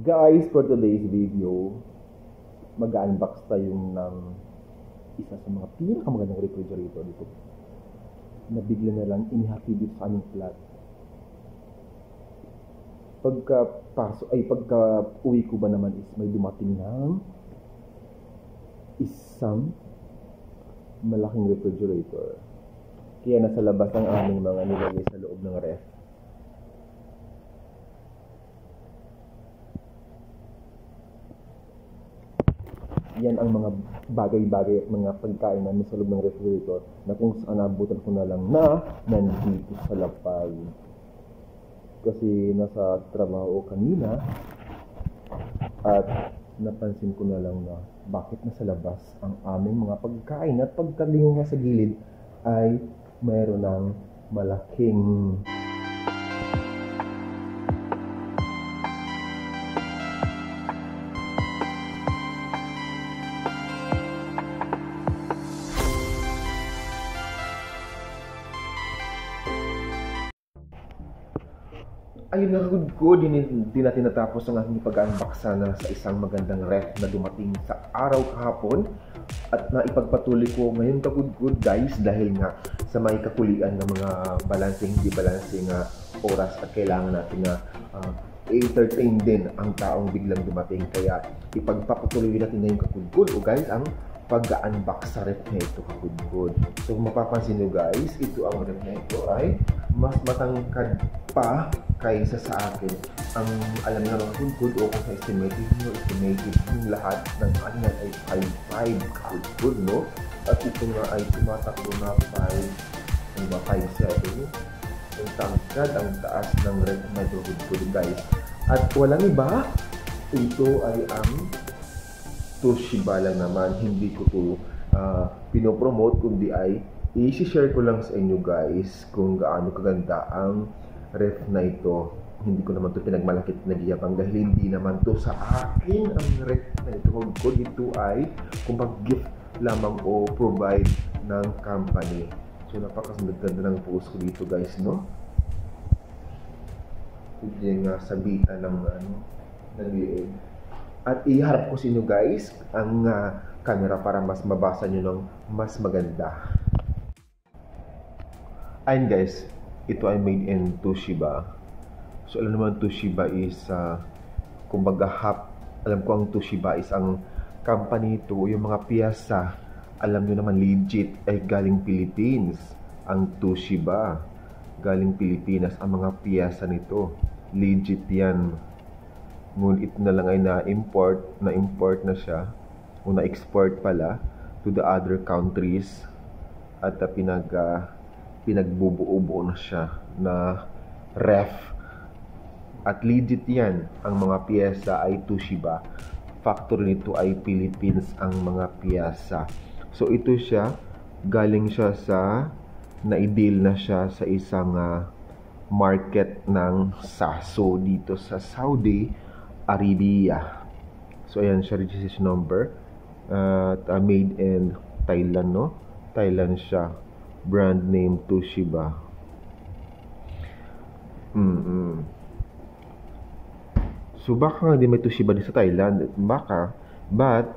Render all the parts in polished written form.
Guys, for today's video, mag-unbox tayo ng isa sa mga pinakamagandang refrigerator dito na bigla na lang inihati dito sa aming flat. Pagka uwi ko ba naman is may dumating ng isang malaking refrigerator. Kaya nasa labas ang aming mga nilagay sa loob ng ref. Yan ang mga bagay-bagay at mga pagkain namin sa loob ng refrigerator na kung saan abutan ko na lang na nandito sa lapag. Kasi nasa trabaho kanina at napansin ko na lang na bakit nasa labas ang aming mga pagkain at pagkalingon nga sa gilid ay mayroon ng malaking ayun na ko, di natin natapos ang aking pag-unbox sana sa isang magandang ref na dumating sa araw kahapon at naipagpatuloy ko ngayon kagud guys dahil nga sa may kakulian ng mga hindi balancing oras at kailangan natin na entertain din ang taong biglang dumating, kaya ipagpapatuloy natin ngayon kagud o guys ang pag-unbox sa ref na ito kagud. So mapapansin nyo guys, ito ang ref na ito ay mas matangkad pa kaysa sa akin. Ang alam nyo naman kagud o kung sa estimated yung lahat ng kanya ay 5.5 kagud, no? At ito nga ay tumatakbo na 5.7. Ang tangkad, ang taas ng ref na ito kagud guys. At walang iba, ito ay ang Toshiba lang naman, hindi ko to pinopromote, kundi ay i-share ko lang sa inyo guys kung gaano kaganda ang ref na ito. Hindi ko naman to pinagmalakit nagyabang dahil hindi naman to sa akin ang ref na ito. Kung ito ay kung gift lamang o provide ng company. So napakaganda ng post ko dito guys, no? Hindi nga sabitan ng liig. At iharap ko sa inyo guys ang camera para mas mabasa nyo ng mas maganda. Ayun guys, ito ay made in Toshiba. So alam naman Toshiba is kumbaga alam ko ang Toshiba is ang company ito, yung mga piyasa alam nyo naman legit ay galing Philippines. Ang Toshiba galing Pilipinas ang mga piyasa nito, legit yan. Ngunit na lang ay na-import na siya o na-export pala to the other countries at pinagbubuo-buo na siya na ref. At legit yan, ang mga piyesa ay Toshiba. Factory nito ay Philippines ang mga piyesa. So ito siya, galing siya na-deal na siya sa isang market ng Saso dito sa Saudi Arabia. So ayan siya, registration number made in Thailand, no? Thailand siya, brand name Toshiba. So baka nga di may Toshiba din sa Thailand, baka, but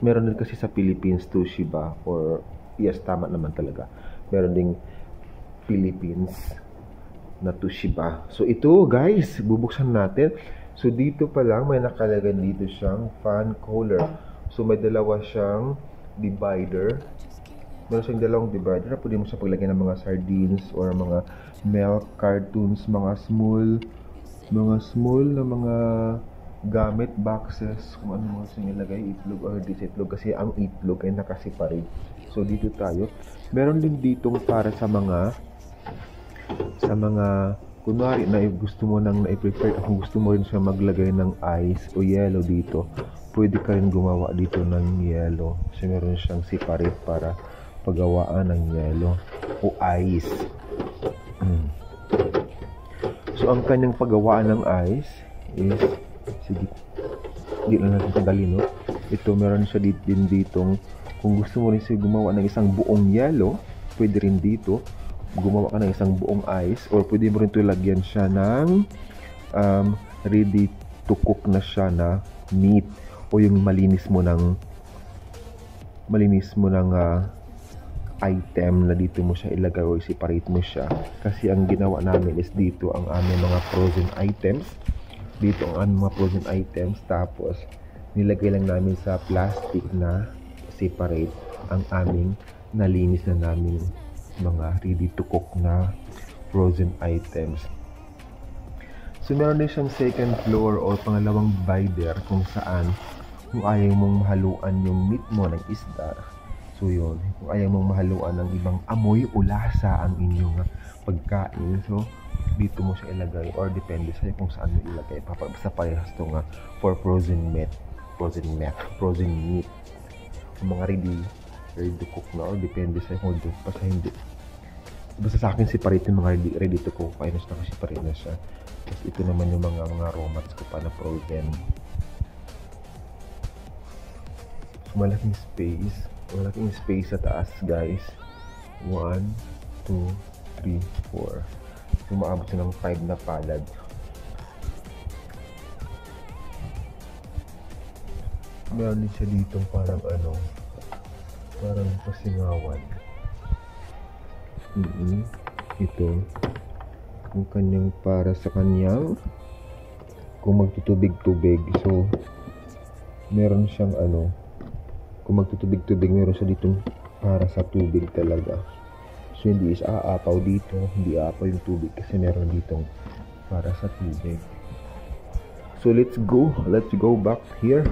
meron din kasi sa Philippines Toshiba, or yes, tama naman talaga, meron ding Philippines na Toshiba. So ito guys, bubuksan natin. So dito pa lang may nakalagay dito siyang fan cooler. So may dalawa siyang divider. Meron siyang dalawang divider. Pwede mo siya paglagyan ng mga sardines or mga milk cartons, mga small na mga gamit boxes, kung ano mga siyang ilagay, itlog or disitlog, kasi ang itlog ay nakasiparate. So dito tayo. Meron din ditong para sa mga kunwari na gusto mo nang i-prepare, kung gusto mo rin siya maglagay ng ice o yellow dito, pwede ka rin gumawa dito ng yellow. So meron siyang separate para paggawaan ng yellow o ice. So ang kanyang paggawaan ng ice is, sige, hindi lang natin tagalin, no? Ito meron siya din ditong, kung gusto mo rin siya gumawa ng isang buong yellow, pwede rin dito gumawa ka ng isang buong ice, or pwede mo rin ito lagyan siya ng ready to cook na siya na meat o yung malinis mo ng item na dito mo siya ilagay o separate mo siya. Kasi ang ginawa namin is dito ang aming mga frozen items. Dito ang aming mga frozen items. Tapos nilagay lang namin sa plastic na separate ang aming nalinis na namin mga ready to cook na frozen items. So meron din siyang second floor o pangalawang divider kung saan kung ayaw mong mahaluan yung meat mo ng isda. So yun, kung ayaw mong mahaluan ng ibang amoy o lasa ang inyong pagkain, so dito mo siya ilagay or depende sa'yo kung saan mo ilagay. Basta parehas ito nga for frozen meat. Yung mga ready to cook na or depende sa'yo kung doon pa sa hindi. Basta sa akin separate yung mga ready to cook. Ayos na kasi separate na siya. Tapos ito naman yung mga raw mats ko pa na frozen. So, malaking space sa taas, guys. 1, 2, 3, 4. So maabot siya ng 5 na palad. Meron din siya dito parang pasingawan. Ito yung kanyang para sa kanyang kung magtutubig-tubig. So meron siyang kung magtutubig-tubig, meron siya dito para sa tubig talaga. So hindi is aapaw dito, hindi aapaw yung tubig kasi meron ditong para sa tubig. So let's go back here.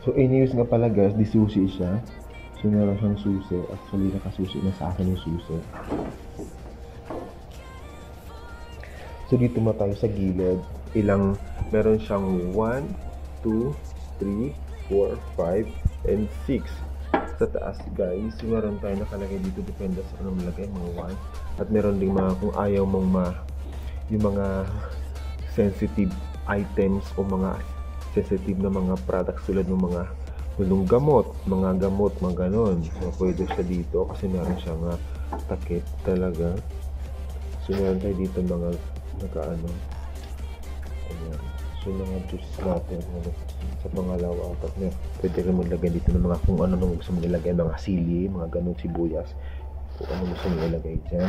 So in-use nga pala guys, di susi siya. So meron siyang susi. Actually nakasusi na sa akin yung susi. So dito mo tayo sa gilid. Meron siyang 1, 2, 3, 4, 5, and 6 sa taas guys. So meron tayo nakalagay dito, depende sa anong lagay, mga 1. At meron ding mga kung ayaw mong yung mga sensitive items o mga sensitive na mga products tulad ng mga gamot, mga ganon. So pwede siya dito kasi meron siyang takip talaga. So meron tayo dito mga ayan. So mga juice natin sa pangalawa, at pwede rin maglagay dito ng mga kung ano nung gusto mong ilagay, mga sili, mga ganun, sibuyas, kung ano gusto mong ilagay dyan.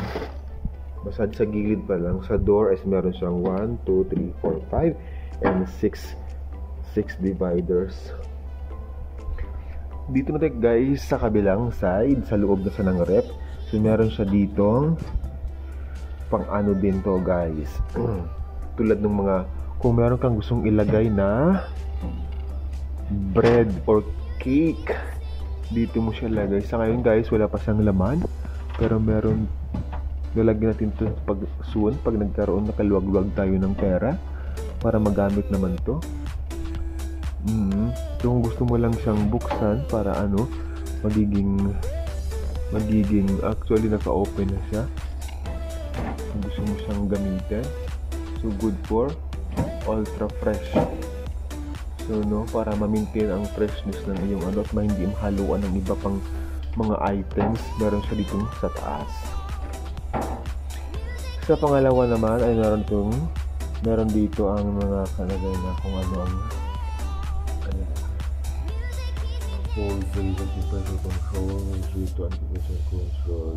Basta sa gilid pa lang, sa door is meron siyang 1, 2, 3, 4, 5 and 6 dividers. Dito na tayo guys sa kabilang side, sa loob na sa ng rep. So meron siya ditong pang din to guys. Tulad ng mga kung meron kang gustong ilagay na bread or cake, dito mo siya lagay. Sa ngayon guys, wala pa siyang laman, pero meron, lalagyan natin ito pag nagkaroon, nakaluwag-luwag tayo ng pera para magamit naman to. Kung gusto mo lang siyang buksan para magiging actually naka-open na siya. Kung gusto mo siyang gamitin, so good for ultra fresh. So para ma-maintain ang freshness ng iyong at hindi mahaluan ng iba pang mga items, meron siya dito sa taas. Sa pangalawa naman ay meron dito ang mga kalagay na kung ano ang temperature control, control.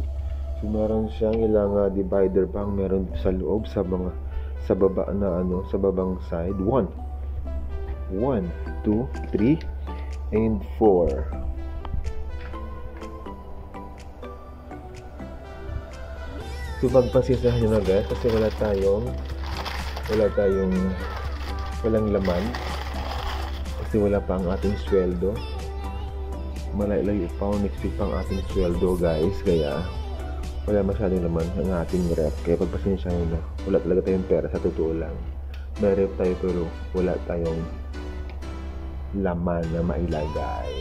So meron siyang ilang divider bang meron sa loob, sa baba na sa babang side. 1, 2, 3, and 4. So pagpasisahan nyo na guys kasi walang laman kasi wala pa ang ating sweldo. Malayo pa next week pang ating sweldo guys, kaya wala masyadong laman ang ating rep. Kaya pagpasensyahan na, wala talaga tayong pera sa totoo lang. May rep tayo pero wala tayong laman na mailagay.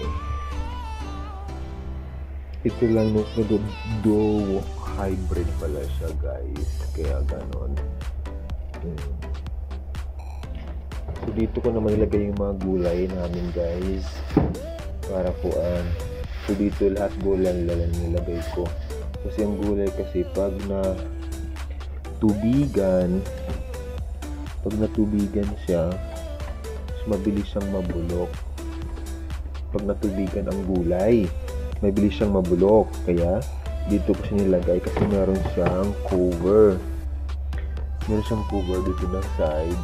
Ito lang do hybrid pala siya guys, kaya ganon. So dito ko naman ilagay yung mga gulay namin guys para puan. So dito lahat gulay nilagay ko kasi ang gulay kasi pag na tubigan Pag natubigan siya, mabilis siyang mabulok. Pag natubigan ang gulay, mabilis siyang mabulok. Kaya, dito ko siya nilagay kasi meron siyang cover. Meron siyang cover dito ng side.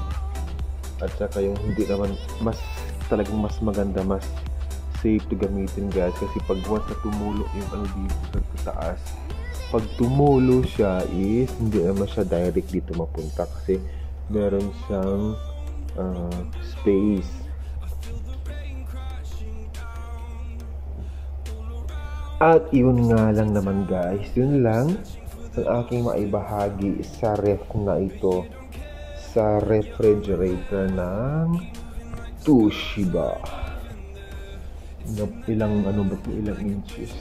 At saka yung hindi naman, talagang mas maganda, mas safe to gamitin guys. Kasi pag once na tumulo yung ano dito sa taas, pag tumulo siya is, hindi naman siya direct dito mapunta. Kasi meron siyang space. At yun nga lang naman guys, yun lang ang aking maibahagi sa ref na ito, sa refrigerator ng Toshiba. Ilang inches?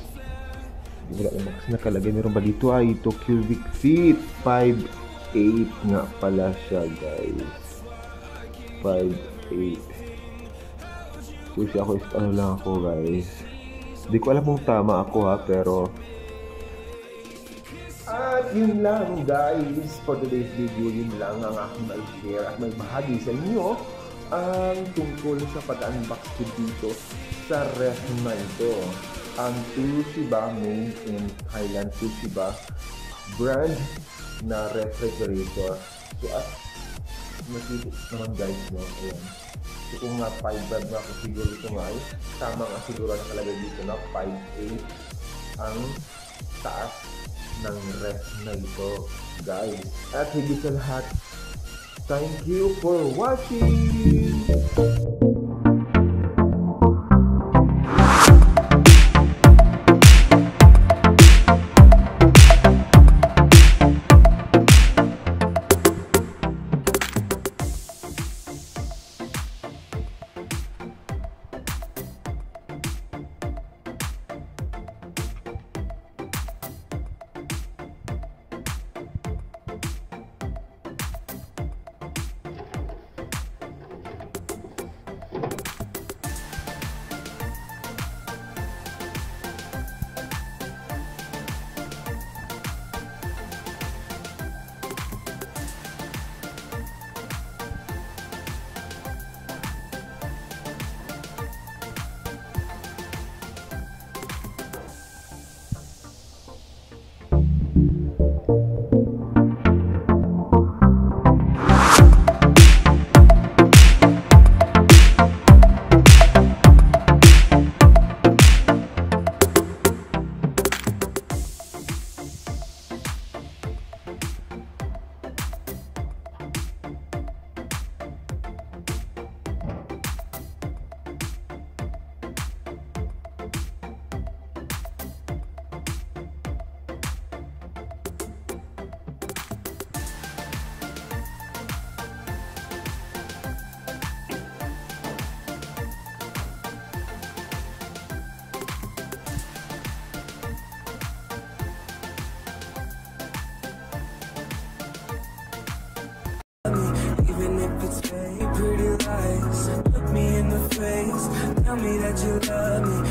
Wala naman kasi nakalagay. Meron ba dito? Ito cubic feet 5'8" nga pala siya guys. 5'8". Kasi ako lang ako guys. Hindi ko alam kung tama ako ha, pero at yun lang guys, for today's video, yun lang ang aking mai-share at may bahagi sa inyo ang tungkol sa pag-unbox ko dito sa ref na ito. Ang Toshiba, made in Thailand, Toshiba brand na refrigerator. So at nakikita naman guys, no? Ayan. So kung nga 5'5" na ako, siguro ito nga ay tama nga siguro nakalagay dito na 5'8" ang taas ng ref na ito guys. At higit sa lahat, thank you for watching! Pretty lies, look me in the face, tell me that you love me.